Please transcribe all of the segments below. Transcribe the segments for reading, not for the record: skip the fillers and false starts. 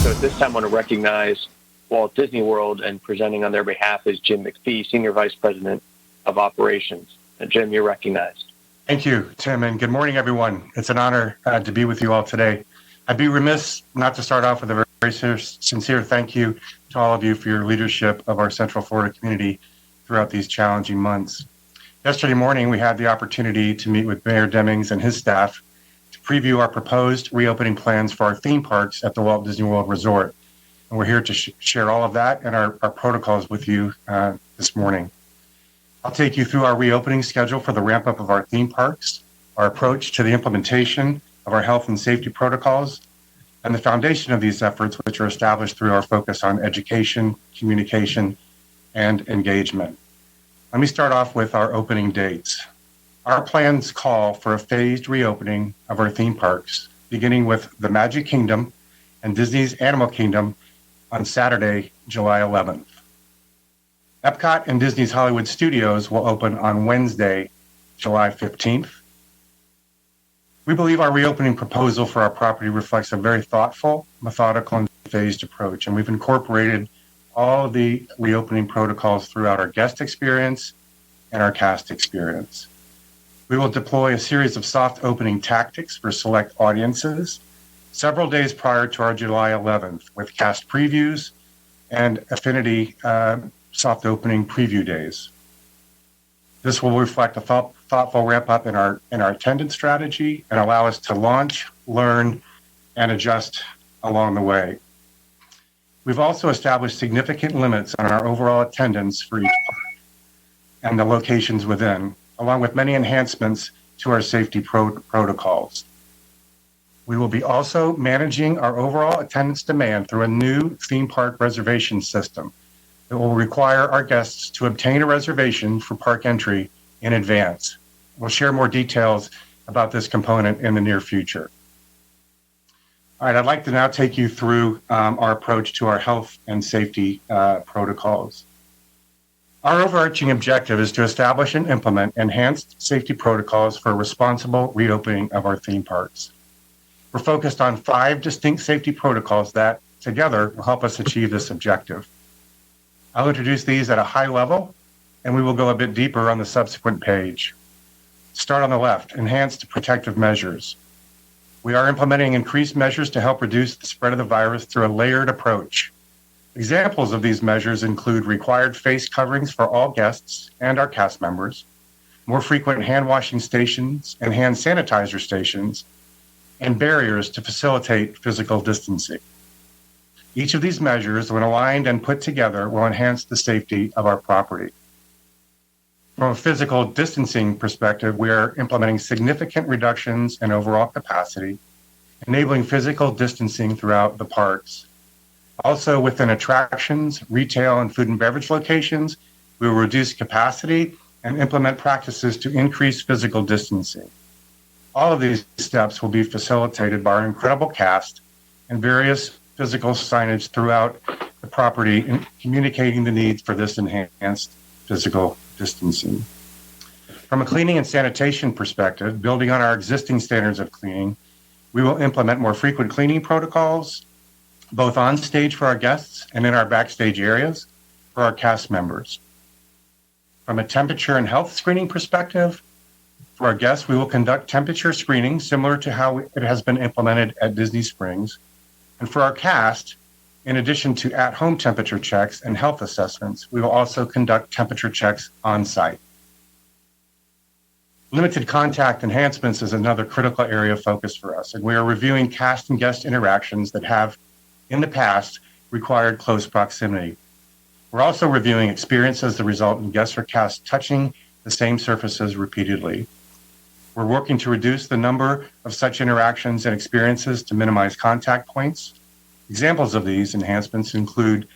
So at this time, I want to recognize Walt Disney World, and presenting on their behalf is Jim McPhee, Senior Vice President of Operations. Jim, you're recognized. Thank you, Tim, and good morning, everyone. It's an honor to be with you all today. I'd be remiss not to start off with a very sincere thank you to all of you for your leadership of our Central Florida community throughout these challenging months. Yesterday morning, we had the opportunity to meet with Mayor Demings and his staff to preview our proposed reopening plans for our theme parks at the Walt Disney World Resort. And we're here to share all of that and our protocols with you this morning. I'll take you through our reopening schedule for the ramp up of our theme parks, our approach to the implementation of our health and safety protocols, and the foundation of these efforts, which are established through our focus on education, communication, and engagement. Let me start off with our opening dates. Our plans call for a phased reopening of our theme parks, beginning with the Magic Kingdom and Disney's Animal Kingdom on Saturday, July 11th. Epcot and Disney's Hollywood Studios will open on Wednesday, July 15th. We believe our reopening proposal for our property reflects a very thoughtful, methodical, and phased approach, and we've incorporated all of the reopening protocols throughout our guest experience and our cast experience. We will deploy a series of soft opening tactics for select audiences several days prior to our July 11th, with cast previews and affinity soft opening preview days. This will reflect a thoughtful ramp up in our attendance strategy and allow us to launch, learn, and adjust along the way. We've also established significant limits on our overall attendance for each park and the locations within, along with many enhancements to our safety protocols. We will be also managing our overall attendance demand through a new theme park reservation system that will require our guests to obtain a reservation for park entry in advance. We'll share more details about this component in the near future. All right, I'd like to now take you through our approach to our health and safety protocols. Our overarching objective is to establish and implement enhanced safety protocols for a responsible reopening of our theme parks. We're focused on 5 distinct safety protocols that, together, will help us achieve this objective. I'll introduce these at a high level, and we will go a bit deeper on the subsequent page. Start on the left, enhanced protective measures. We are implementing increased measures to help reduce the spread of the virus through a layered approach. Examples of these measures include required face coverings for all guests and our cast members, more frequent hand washing stations and hand sanitizer stations, and barriers to facilitate physical distancing. Each of these measures, when aligned and put together, will enhance the safety of our property. From a physical distancing perspective, we are implementing significant reductions in overall capacity, enabling physical distancing throughout the parks. Also, within attractions, retail, and food and beverage locations, we will reduce capacity and implement practices to increase physical distancing. All of these steps will be facilitated by our incredible cast and various physical signage throughout the property, and communicating the needs for this enhanced physical distancing. From a cleaning and sanitation perspective, building on our existing standards of cleaning, we will implement more frequent cleaning protocols, both on stage for our guests and in our backstage areas for our cast members. From a temperature and health screening perspective, for our guests, we will conduct temperature screening similar to how it has been implemented at Disney Springs. And for our cast, in addition to at-home temperature checks and health assessments, we will also conduct temperature checks on site. Limited contact enhancements is another critical area of focus for us, and we are reviewing cast and guest interactions that have, in the past, required close proximity. We're also reviewing experiences that result in guests or cast touching the same surfaces repeatedly. We're working to reduce the number of such interactions and experiences to minimize contact points. Examples of these enhancements include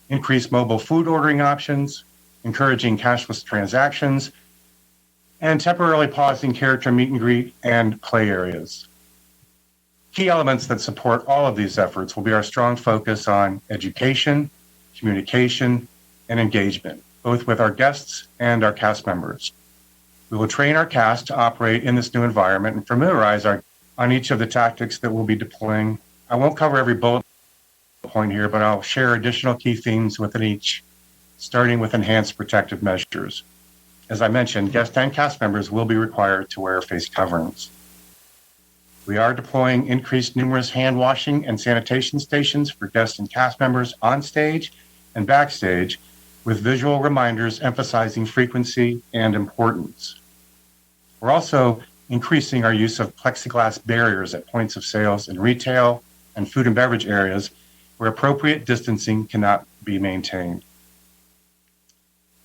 increased mobile food ordering options, encouraging cashless transactions, and temporarily pausing character meet and greet and play areas. Key elements that support all of these efforts will be our strong focus on education, communication, and engagement, both with our guests and our cast members. We will train our cast to operate in this new environment and familiarize on each of the tactics that we'll be deploying. I won't cover every bullet point here, but I'll share additional key themes within each, starting with enhanced protective measures. As I mentioned, guest and cast members will be required to wear face coverings. We are deploying increased numerous hand washing and sanitation stations for guests and cast members on stage and backstage, with visual reminders emphasizing frequency and importance. We're also increasing our use of plexiglass barriers at points of sales in retail and food and beverage areas where appropriate distancing cannot be maintained.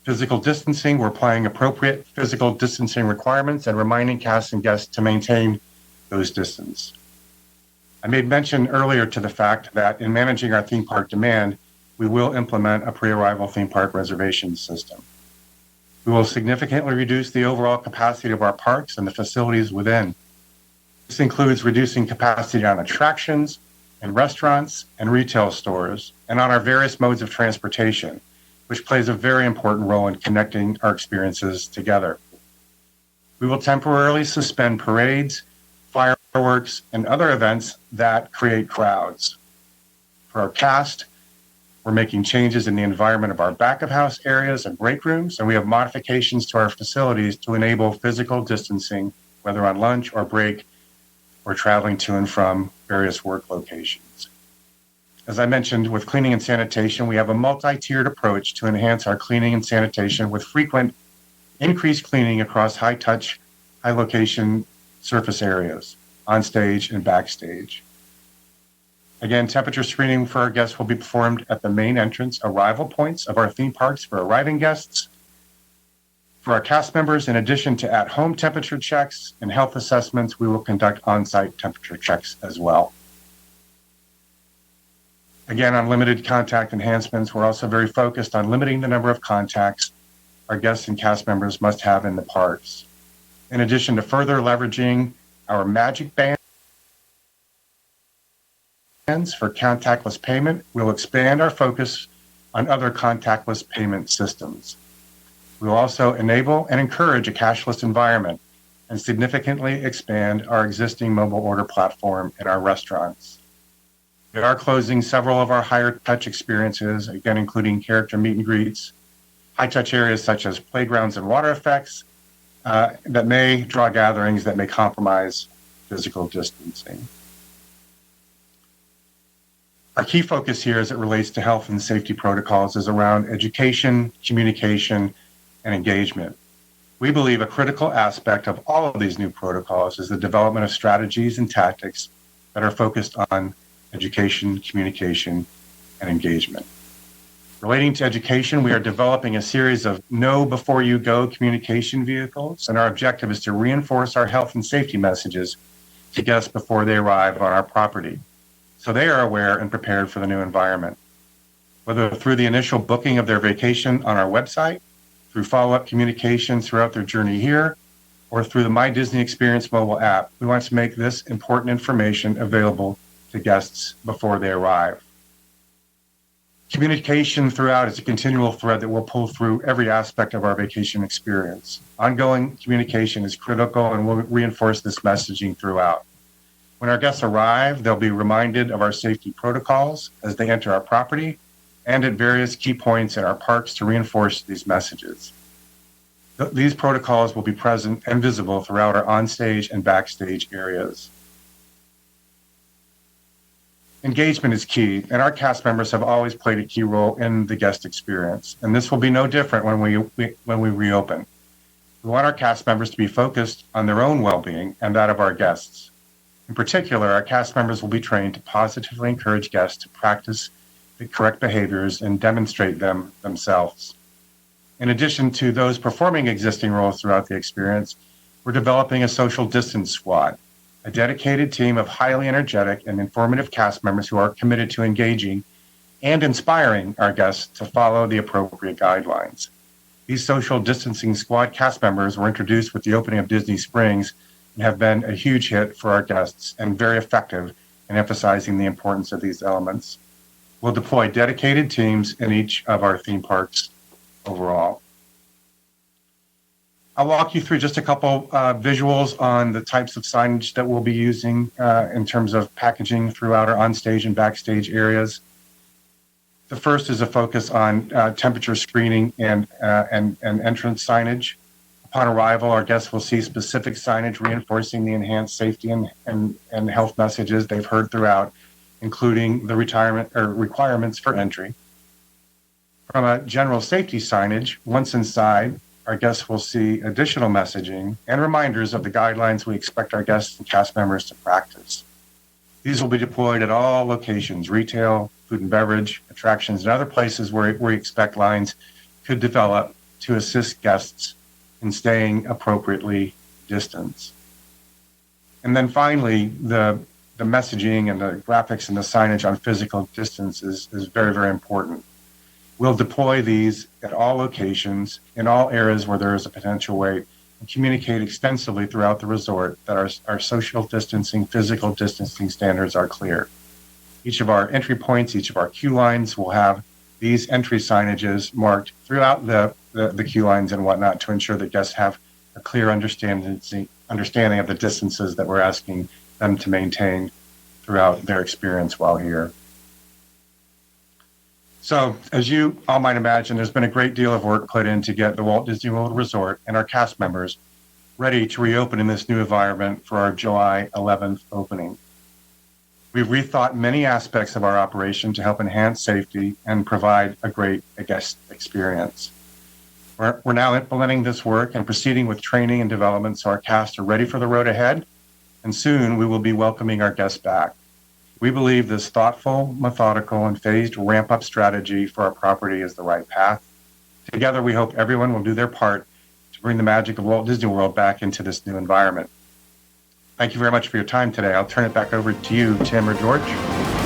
Physical distancing, we're applying appropriate physical distancing requirements and reminding cast and guests to maintain those distance. I made mention earlier to the fact that in managing our theme park demand, we will implement a pre-arrival theme park reservation system. We will significantly reduce the overall capacity of our parks and the facilities within. This includes reducing capacity on attractions and restaurants and retail stores and on our various modes of transportation, which plays a very important role in connecting our experiences together. We will temporarily suspend parades, fireworks, and other events that create crowds. For our cast, we're making changes in the environment of our back-of-house areas and break rooms, and we have modifications to our facilities to enable physical distancing, whether on lunch or break or traveling to and from various work locations. As I mentioned, with cleaning and sanitation, we have a multi-tiered approach to enhance our cleaning and sanitation with frequent increased cleaning across high-touch, high-location surface areas, on stage and backstage. Again, temperature screening for our guests will be performed at the main entrance arrival points of our theme parks for arriving guests. For our cast members, in addition to at-home temperature checks and health assessments, we will conduct on-site temperature checks as well. Again, on limited contact enhancements, we're also very focused on limiting the number of contacts our guests and cast members must have in the parks. In addition to further leveraging our magic bands for contactless payment, we'll expand our focus on other contactless payment systems. We will also enable and encourage a cashless environment and significantly expand our existing mobile order platform in our restaurants. We are closing several of our higher touch experiences, again, including character meet and greets, high touch areas such as playgrounds and water effects that may draw gatherings that may compromise physical distancing. Our key focus here as it relates to health and safety protocols is around education, communication, and engagement. We believe a critical aspect of all of these new protocols is the development of strategies and tactics that are focused on education, communication, and engagement. Relating to education, we are developing a series of know before you go communication vehicles, and our objective is to reinforce our health and safety messages to guests before they arrive on our property, so they are aware and prepared for the new environment. Whether through the initial booking of their vacation on our website, through follow-up communication throughout their journey here, or through the My Disney Experience mobile app, we want to make this important information available to guests before they arrive. Communication throughout is a continual thread that will pull through every aspect of our vacation experience. Ongoing communication is critical, and we'll reinforce this messaging throughout. When our guests arrive, they'll be reminded of our safety protocols as they enter our property and at various key points in our parks to reinforce these messages. These protocols will be present and visible throughout our onstage and backstage areas. Engagement is key, and our cast members have always played a key role in the guest experience, and this will be no different when we reopen. We want our cast members to be focused on their own well-being and that of our guests. In particular, our cast members will be trained to positively encourage guests to practice the correct behaviors and demonstrate them themselves. In addition to those performing existing roles throughout the experience, we're developing a social distance squad, a dedicated team of highly energetic and informative cast members who are committed to engaging and inspiring our guests to follow the appropriate guidelines. These social distancing squad cast members were introduced with the opening of Disney Springs and have been a huge hit for our guests and very effective in emphasizing the importance of these elements. We'll deploy dedicated teams in each of our theme parks overall. I'll walk you through just a couple visuals on the types of signage that we'll be using in terms of packaging throughout our onstage and backstage areas. The first is a focus on temperature screening and entrance signage. Upon arrival, our guests will see specific signage reinforcing the enhanced safety and health messages they've heard throughout, including the requirements for entry. From a general safety signage, once inside, our guests will see additional messaging and reminders of the guidelines we expect our guests and cast members to practice. These will be deployed at all locations: retail, food and beverage, attractions, and other places where we expect lines could develop to assist guests in staying appropriately distanced. And then finally, the messaging and the graphics and the signage on physical distance is very, very important. We'll deploy these at all locations in all areas where there is a potential wait, and communicate extensively throughout the resort that our social distancing, physical distancing standards are clear. Each of our entry points, each of our queue lines will have these entry signages marked throughout the queue lines and whatnot to ensure that guests have a clear understanding of the distances that we're asking them to maintain throughout their experience while here. So, as you all might imagine, there's been a great deal of work put in to get the Walt Disney World Resort and our cast members ready to reopen in this new environment for our July 11th opening. We've rethought many aspects of our operation to help enhance safety and provide a great guest experience. We're now implementing this work and proceeding with training and development so our cast are ready for the road ahead, and soon we will be welcoming our guests back. We believe this thoughtful, methodical, and phased ramp-up strategy for our property is the right path. Together, we hope everyone will do their part to bring the magic of Walt Disney World back into this new environment. Thank you very much for your time today. I'll turn it back over to you, Tim or George.